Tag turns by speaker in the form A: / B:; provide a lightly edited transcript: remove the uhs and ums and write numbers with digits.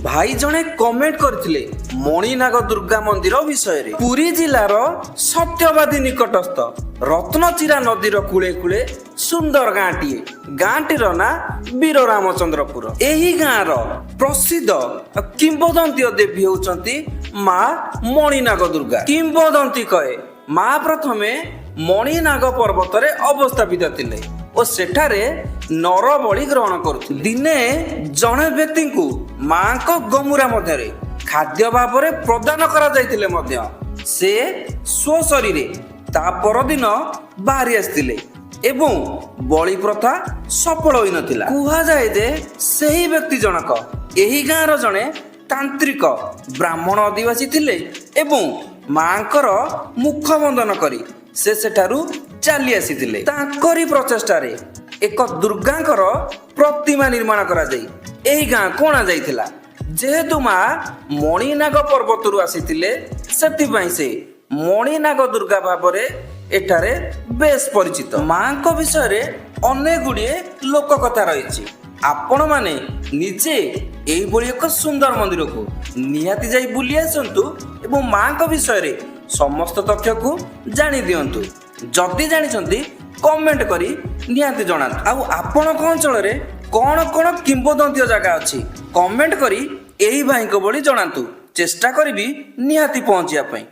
A: भाई जणे कमेंट करथिले मणिनाग दुर्गा मंदिर विषय रे। पुरी जिलार सत्यवादी निकटस्थ रत्नचिरा नदीर कूले कूले सुंदर गाँटीए। गाँटीर ना वीर रामचंद्रपुर। एही गाँर प्रसिद्ध किंबदंती देवी होउचंती माँ मणिनाग दुर्गा। किंबदंती कहे माँ प्रथमे मणिनाग पर्वत रे अवस्थापित थिले और सेठारे नर बलि ग्रहण करुथिले। दिने जणे व्यक्ति को माँ को गमुरा मध्य खाद्य भाव में प्रदान करा जाइथिले मध्य से स्व शरीरे ता परदिन बाहरी आस्थिले एवं बलि प्रथा सफल होई नथिला। कुहा जाए जे सही व्यक्ति जनक एही गाँर जणे तांत्रिक ब्राह्मण आदिवासी थिले एवं माँकर मुख बंदन करी से सेठारु चली आसीथिले। तांकरी प्रचेष्टारे एक दुर्गांकर प्रतिमा निर्माण करा जाई एही गाँ कोणा जाइथिला। जेहेतु माँ मणिनाग पर्वतरु आसीथिले सेथिपाई से मणिनाग दुर्गा भावरे एठारे बेस परिचित। माँ को विषय रे अनेक गुड़िए लोक कथा रही। आपण माने निजे एही भली एक सुंदर मंदिर को निहाती जाई बुली आसंतु एवं माँ को विषय रे समस्त तथ्य को जानी दियंतु। जदि जानिछंती कमेंट करी निहाती जणातु। आउ आपण अंचल रे कौन कौन किंबदंती जगह अच्छी कमेंट करी एही भाई को बड़ी जणातु। चेष्टा करी निहाती पहुंचिया पई।